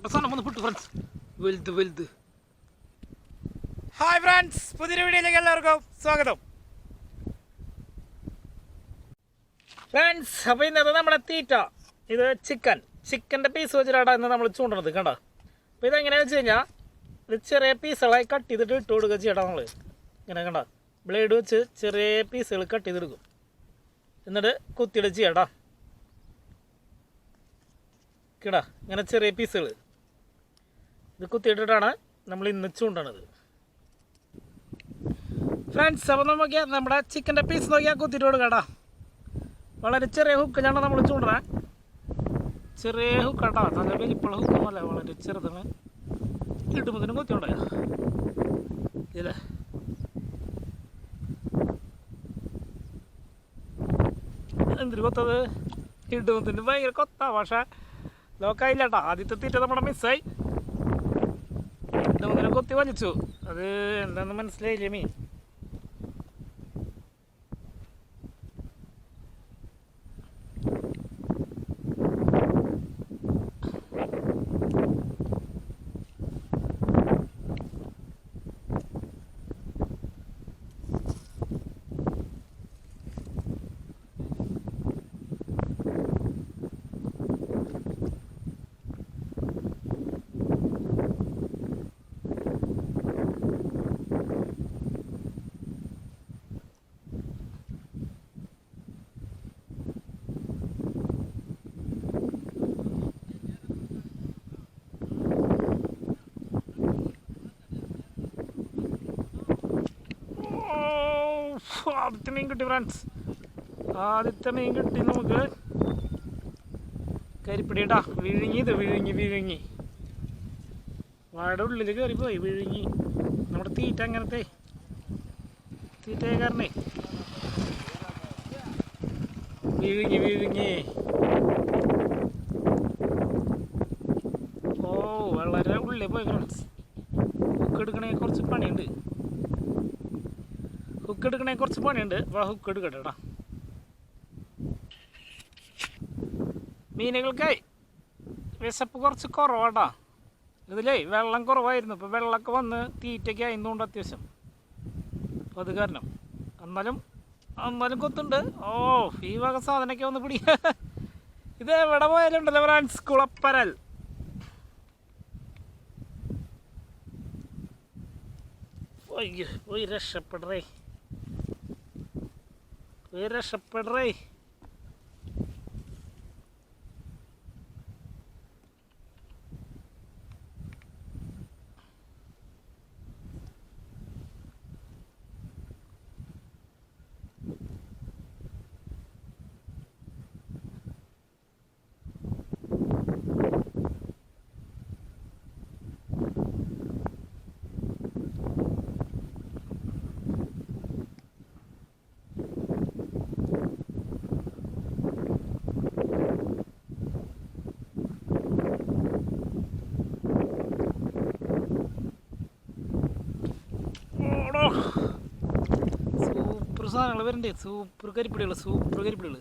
Friends വലുത് hi friends, പുതിയൊരു വീഡിയോയിലേക്ക് എല്ലാവർക്കും സ്വാഗതം. ഫ്രണ്ട്സ്, അപ്പോൾ ഇന്നത്തെ നമ്മുടെ തീറ്റ ഇത് ചിക്കൻ്റെ പീസ് വെച്ചിട്ടാണ് ഇന്ന് നമ്മൾ ചൂണ്ടണത്. കണ്ടോ? അപ്പോൾ ഇതെങ്ങനെയാണെന്ന് വെച്ച് കഴിഞ്ഞാൽ ഇത് ചെറിയ പീസുകളായി കട്ട് ചെയ്തിട്ട് ഇട്ട് കൊടുക്കുക ചെയ്യണം. നമ്മൾ ഇങ്ങനെ കണ്ടോ, ബ്ലേഡ് വെച്ച് ചെറിയ പീസുകൾ കട്ട് ചെയ്തെടുക്കും, എന്നിട്ട് കുത്തിയിട്ട് ചെയ്യട്ടോ. കിടാ ഇങ്ങനെ ചെറിയ പീസുകൾ ഇത് കുത്തിയിട്ടിട്ടാണ് നമ്മൾ ഇന്ന് ചൂണ്ടണത് ഫ്രണ്ട്സ്. അപ്പോൾ നോക്കിയാൽ നമ്മുടെ ചിക്കൻ്റെ പീസ് നോക്കിയാൽ കുത്തിയിട്ട് കൊടുക്കട്ടാ. വളരെ ചെറിയ ഹുക്കിലാണ് നമ്മൾ ചൂണ്ടണേ. ചെറിയ ഹുക്കാട്ടോ, നല്ല വലിപ്പുള്ള ഹുക്കൊന്നുമല്ല, വളരെ ചെറുതാണ്. ഇടുമ്പത്തിന് കുത്തിയുണ്ടായ ഇല്ലേ? എന്തിനു കൊത്തത്? ഇടുമ്പത്തിന് ഭയങ്കര കൊത്താ, പക്ഷേ ലോക്കായില്ല കേട്ടോ. ആദ്യത്തെ തീറ്റ നമ്മുടെ മിസ്സായി. ഇടുമ്പത്തിന് കൊത്തി വലിച്ചു. അത് എന്താണെന്ന് മനസ്സിലായില്ലേ മീൻ? ആദ്യത്തെ മീൻ കിട്ടി ഫ്രണ്ട്സ്, ആദ്യത്തെ മീൻ കിട്ടി നമുക്ക്. കരിപ്പിടി കേട്ടാ, വിഴുങ്ങി വാഴയുടെ ഉള്ളിൽ കയറിപ്പോയി, വിഴുങ്ങി. നമ്മുടെ തീറ്റ അങ്ങനത്തെ തീറ്റയെ കാരണേ വിഴുങ്ങി. ഓ, വളരെ ഉള്ളിൽ പോയി ഫ്രണ്ട്സ്. ഹുക്ക് എടുക്കണേ കുറച്ച് പണിയുണ്ട്. വാ, ഹുക്ക് എടുക്കട്ടെടാ. മീനുകൾക്കായി വിശപ്പ് കുറച്ച് കുറവാട്ടാ. ഇതിലേ വെള്ളം കുറവായിരുന്നു. ഇപ്പോൾ വെള്ളമൊക്കെ വന്ന് തീറ്റയ്ക്ക് ആയതുകൊണ്ട് അത്യാവശ്യം, അപ്പോൾ അത് കാരണം എന്നാലും കൊത്തുണ്ട്. ഓ, ഈ വക സാധനമൊക്കെ ഒന്ന് പിടിക്കുക. ഇത് എവിടെ പോയാലും ഉണ്ടല്ലോ ഫ്രണ്ട്സ്, കുളപ്പരൽ. പോയി രക്ഷപ്പെടറേ. സൂപ്പർ സാധനങ്ങൾ വരണ്ടേ, സൂപ്പർ കരിപ്പിടികൾ.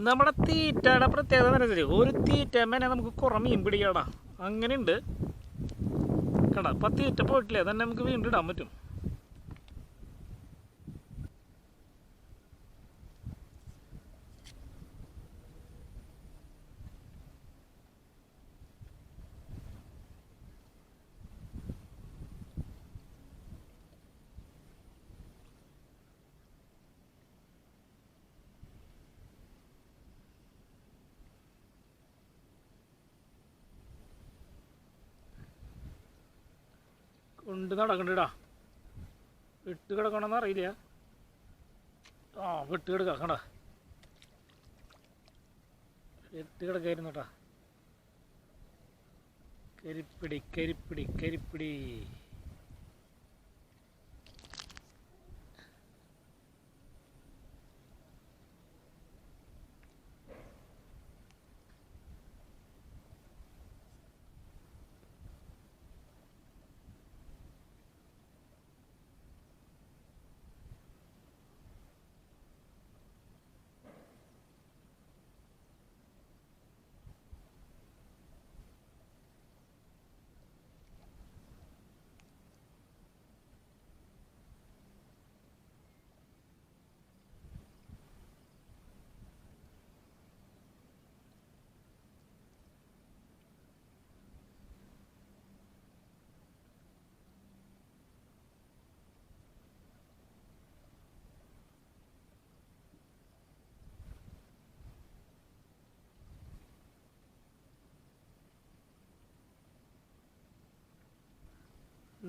നമ്മുടെ തീറ്റയുടെ പ്രത്യേകത എന്താ വെച്ചാൽ, ഒരു തീറ്റ മേനെ നമുക്ക് കുറേ മീൻ പിടിക്കാടാ. അങ്ങനെയുണ്ട് കേടാ. അപ്പം തീറ്റ പോയിട്ടില്ലേ, തന്നെ നമുക്ക് വീണ്ടും ഇടാൻ പറ്റും. കൊണ്ട് നടക്കണ്ടടാ, വിട്ട് കിടക്കണമെന്ന് അറിയില്ല. വിട്ട് കിടക്കാം. കണ്ട, വിട്ട് കിടക്കായിരുന്നു കേട്ടാ. കരിപ്പിടി.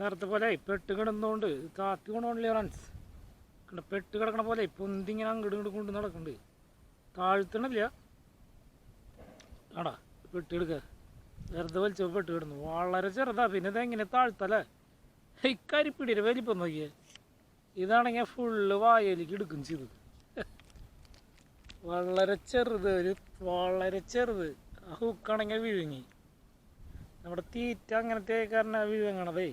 നേരത്തെ പോലെ പെട്ട് കിടന്നുകൊണ്ട് താത്തി കൊണ്ടുപോകണില്ലേ ഫ്രണ്ട്സ്. കണ്ട പെട്ട് കിടക്കണ പോലെ പൊന്തിങ്ങനെ അങ്ങോട്ട് ഇങ്ങോട്ട് കൊണ്ട് നടക്കുന്നുണ്ട്. താഴ്ത്തണില്ല. ആടാ പെട്ടെടുക്കുക വെറുതെ വലിച്ചപ്പോൾ പെട്ട് കിടന്നു. വളരെ ചെറുതാ. പിന്നെ ഇതെങ്ങനെ താഴ്ത്തല്ലേ. ഇക്കരിപ്പിടിയുടെ വലിപ്പം നോക്കിയേ. ഇതാണെങ്കിൽ ഫുള്ള് വായയിലേക്ക് എടുക്കും ചെയ്തു. വളരെ ചെറുത്, വളരെ ചെറുത്. ആ ഹുക്കാണെങ്കിൽ വിഴുങ്ങി. നമ്മുടെ തീറ്റ അങ്ങനത്തെ കാരണം വിഴുങ്ങണതേ.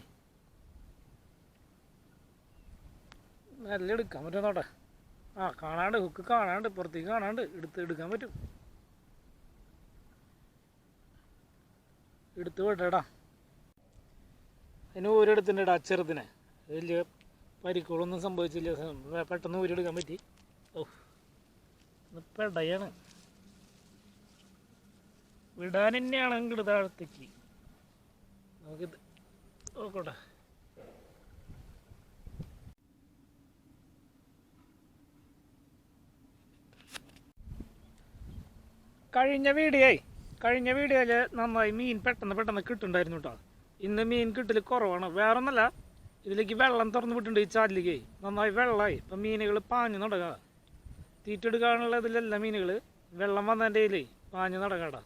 നല്ല എടുക്കാൻ പറ്റും നോട്ടെ. കാണാണ്ട് ഹുക്ക് കാണാണ്ട് പുറത്തേക്ക് കാണാണ്ട് എടുക്കാൻ പറ്റും. എടുത്ത് വിടടാ. അതിന് ഊരെടുത്തിട്ടുണ്ടാ ചെറുതിനെ. വലിയ പരിക്കുകളൊന്നും സംഭവിച്ചില്ല. പെട്ടെന്ന് ഊരെടുക്കാൻ പറ്റി. പെടയാണ് വിടാൻ തന്നെയാണ് ഇങ്ങോട്ട് താഴത്തേക്ക്. നമുക്കിത് നോക്കട്ടെ. കഴിഞ്ഞ വീഡിയോയിൽ നന്നായി മീൻ പെട്ടെന്ന് കിട്ടുന്നുണ്ടായിരുന്നു കേട്ടോ. ഇന്ന് മീൻ കിട്ടൽ കുറവാണ്. വേറൊന്നല്ല, ഇതിലേക്ക് വെള്ളം തുറന്ന് വിട്ടിട്ടുണ്ട്. ഈ ചാലിലേക്ക് നന്നായി വെള്ളമായി. ഇപ്പം മീനുകൾ പാഞ്ഞു നടക്കുക. തീറ്റെടുക്കാനുള്ള ഇതിലല്ല മീനുകൾ. വെള്ളം വന്നതിൻ്റെ ഇതിലേ പാഞ്ഞു നടക്കാടാ.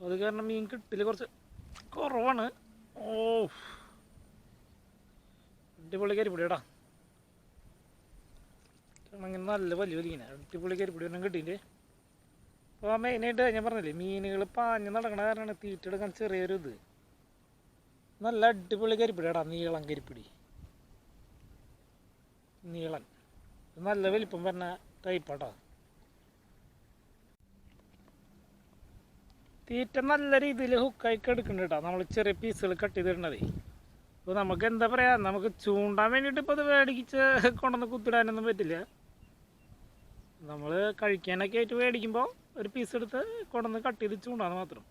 അത് കാരണം മീൻ കിട്ടൽ കുറച്ച് കുറവാണ്. അടിപൊളി കരിപ്പൊടിയാടാ. അങ്ങനെ നല്ല വലിയ അടിപൊളി കരിപ്പൊടി ഒന്നും കിട്ടിയില്ലേ. അപ്പോൾ മെയിനായിട്ട് ഞാൻ പറഞ്ഞില്ലേ, മീനുകൾ പാഞ്ഞ് നടക്കണ കാരണമാണ് തീറ്റ എടുക്കാൻ ചെറിയൊരു ഇത്. നല്ല അടിപൊളി കരിപ്പിടിയാടാ. നീളം കരിപ്പിടി, നീളൻ നല്ല വലിപ്പം പറഞ്ഞ ടൈപ്പാട്ടാ. തീറ്റ നല്ല രീതിയിൽ ഹുക്കായി എടുക്കുന്നുണ്ട് കേട്ടോ. നമ്മൾ ചെറിയ പീസുകൾ കട്ട് ചെയ്തിടണതേ. അപ്പോൾ നമുക്ക് എന്താ പറയുക, നമുക്ക് ചൂണ്ടാൻ വേണ്ടിയിട്ട് ഇപ്പോൾ അത് മേടിച്ച് കൊണ്ടുവന്ന് കുത്തിടാനൊന്നും പറ്റില്ല. നമ്മൾ കഴിക്കാനൊക്കെ ആയിട്ട് മേടിക്കുമ്പോൾ ഒരു പീസ് എടുത്ത് കൊണ്ടുവന്ന് കട്ട് ചെയ്ത് ചൂണ്ടാന്ന് മാത്രം.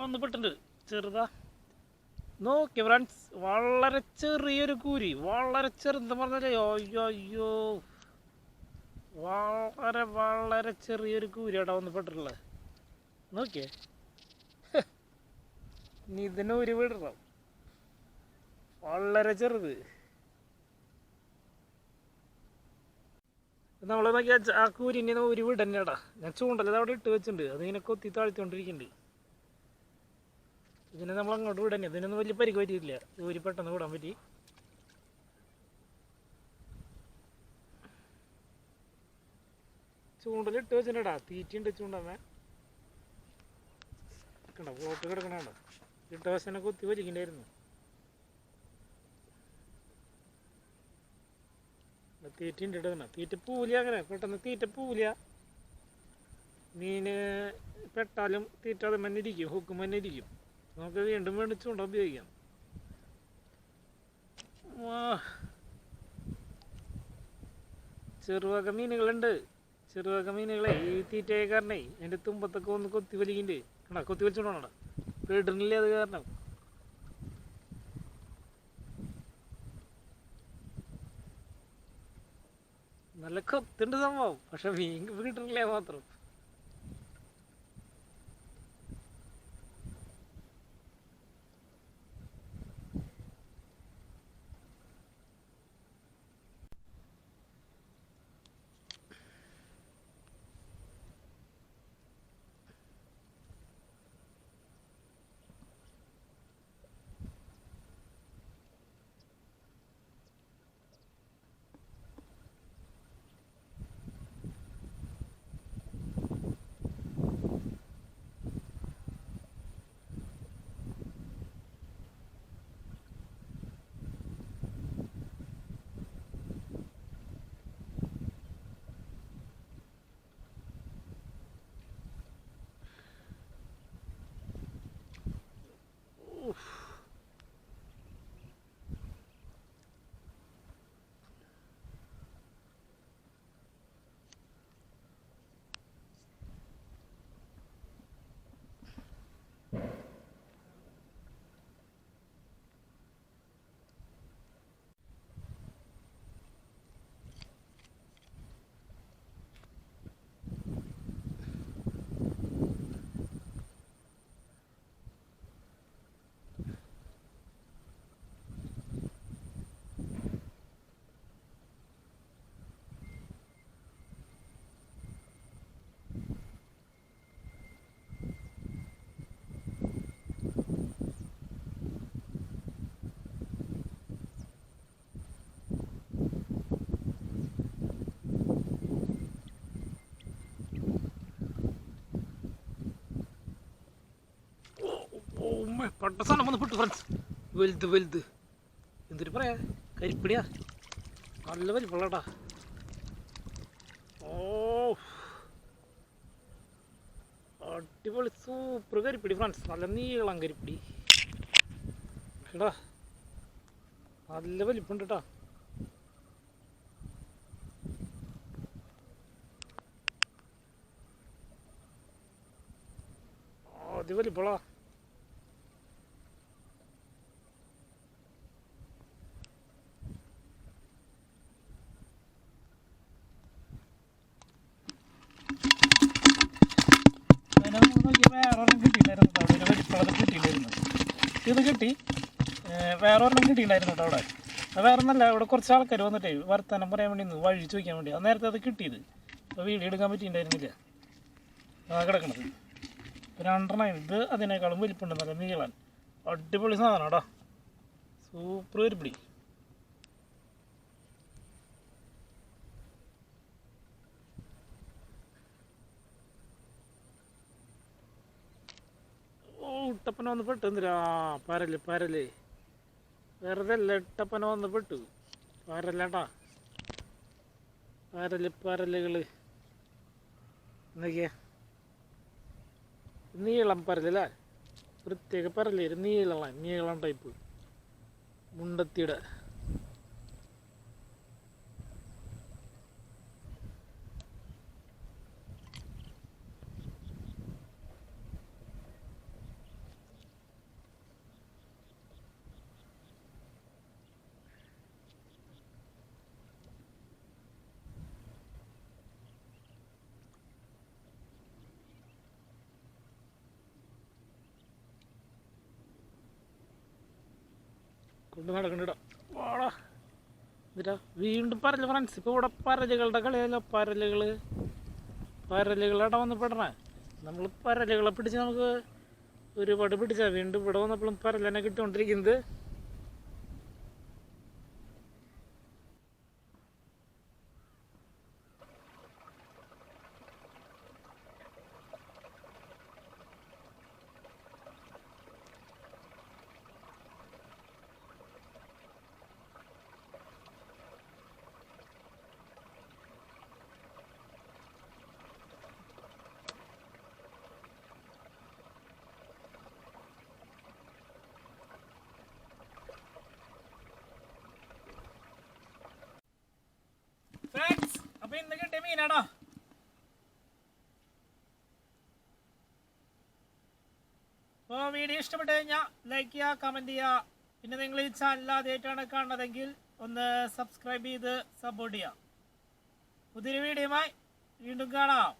വന്ന് പെട്ടുണ്ട് ചെറുതാ. നോക്കി ഫ്രണ്ട്സ്, വളരെ ചെറിയൊരു കൂരി. വളരെ ചെറുതെന്ന് പറഞ്ഞാലേ അയ്യോ വളരെ ചെറിയൊരു കൂരിയാടാ വന്ന് പെട്ടിട്ടുള്ളത്. നോക്കിയേ, ഇനി ഇതിന് ഒരു വിടണം. വളരെ ചെറുത്. നമ്മൾ നോക്കിയാ ആ കൂരിൻ്റെ ഒരു വിടന്നെടാ. ഞാൻ ചൂണ്ടല്ലത് അവിടെ ഇട്ട് വെച്ചിട്ടുണ്ട്. അതിങ്ങനെ കൊത്തി താഴ്ത്തിക്കൊണ്ടിരിക്കുന്നുണ്ട്. ഇതിനെ നമ്മൾ അങ്ങോട്ട് വിടന്നെ. ഇതിനൊന്നും വലിയ പരിക്ക് പറ്റിയിട്ടില്ല. ഊരി പെട്ടെന്ന് വിടാൻ പറ്റി. ചൂണ്ടലിട്ട് വെച്ചിട്ടുണ്ടാ. തീറ്റയുണ്ട് ചൂണ്ടമ്മേ. കണ്ടോ ഫ്ലോട്ട് കിടക്കണോ. ഇട്ട വശനെ കൊത്തി വലിക്കണ്ടായിരുന്നു. തീറ്റയുണ്ട് ഇടുന്ന. തീറ്റ പൂല. അങ്ങനെ പെട്ടെന്ന് തീറ്റ പൂല. മീന് പെട്ടാലും തീറ്റ അത് മന്നെ ഇരിക്കും. ഹുക്ക് മന്നെ ഇരിക്കും. നമുക്ക് വീണ്ടും ചൂണ്ട ഉപയോഗിക്കാം. ചെറുവക മീനുകളുണ്ട്. ചെറുവക മീനുകളെ ഈ തീറ്റയെ കാരണേ അതിൻ്റെ തുമ്പത്തൊക്കെ ഒന്ന് കൊത്തി വലിക്കുന്നുണ്ട്. കണ്ടാ കൊത്തി വലിച്ചോണ്ടാ. പേടില്ലേ അത് കാരണം. നല്ല കൊത്തുണ്ട് സംഭവം. പക്ഷെ മീൻ കിട്ടണില്ലേ മാത്രം. സാധനം വന്ന് പെട്ടു ഫ്രണ്ട്സ്. വലുത് വലുത് എന്തൊരു പറയാ, കരിപ്പിടിയാ, നല്ല വലിപ്പുള്ളടാ. ഓ അടിപൊളി സൂപ്പർ കരിപ്പിടി ഫ്രണ്ട്സ്, നല്ല നീളം കരിപ്പിടി കേട്ടാ, നല്ല വലിപ്പുണ്ട് കേട്ടാ. അത് വലിപ്പളാ. വേറൊരെണ്ണം കിട്ടിയിട്ടുണ്ടായിരുന്നു അവിടെ, ഒരു വലിപ്പുള്ളത് കിട്ടിയില്ലായിരുന്നു. ഇത് കിട്ടി, വേറൊരെണ്ണം കിട്ടിയിട്ടുണ്ടായിരുന്നു കേട്ടോ അവിടെ. അത് വേറെ ഒന്നല്ല, ഇവിടെ കുറച്ച് ആൾക്കാർ വന്നിട്ടേ വർത്തമാനം പറയാൻ വേണ്ടി നിന്ന്, വഴി ചോദിക്കാൻ വേണ്ടി. അത് നേരത്തെ അത് കിട്ടിയത്, അപ്പോൾ വീഡിയോ എടുക്കാൻ പറ്റിയിട്ടുണ്ടായിരുന്നില്ല. ആ കിടക്കണത് രണ്ടെണ്ണം. ഇത് അതിനേക്കാളും വലിപ്പുണ്ട്, നല്ല നീളൻ അടിപൊളി സാധനം കേട്ടോ, സൂപ്പർ കരിപ്പിടി. ഇട്ടപ്പന വന്ന് പെട്ടു. എന്തിനാ പരല് പരല്, വെറുതെ അല്ല, ഇട്ടപ്പന വന്ന് പെട്ടു. പരല്ലേട്ടാ, പരല് പരലുകൾ എന്തൊക്കെയാ, നീളം പരലല്ലേ, പ്രത്യേക പരല്, നീളം ടൈപ്പ് മുണ്ടത്തിയുടെ. കൊണ്ട് നടക്കണ്ട വാടാ. എന്നിട്ടാ വീണ്ടും പരല് ഫ്രണ്ട്സ്. ഇപ്പോൾ ഇവിടെ പരലുകളുടെ കളിയല്ല, പരലുകളാടെ വന്ന് പെടണേ. നമ്മൾ പരലുകളെ പിടിച്ച് നമുക്ക് ഒരുപാട് പിടിച്ചാൽ വീണ്ടും ഇവിടെ വന്നപ്പോഴും പരലനെ കിട്ടുകൊണ്ടിരിക്കുന്നത്. ഫ്രണ്ട്സ്, അപ്പോൾ ഇന്ന് കിട്ടിയ മീനാണോ. അപ്പോൾ വീഡിയോ ഇഷ്ടപ്പെട്ട് കഴിഞ്ഞാൽ ലൈക്ക് ചെയ്യുക, കമൻറ്റ് ചെയ്യുക. പിന്നെ നിങ്ങൾ ഈ ചാനൽ ആദ്യമായിട്ടാണ് കാണുന്നതെങ്കിൽ ഒന്ന് സബ്സ്ക്രൈബ് ചെയ്ത് സപ്പോർട്ട് ചെയ്യുക. പുതിയൊരു വീഡിയോയുമായി വീണ്ടും കാണാം.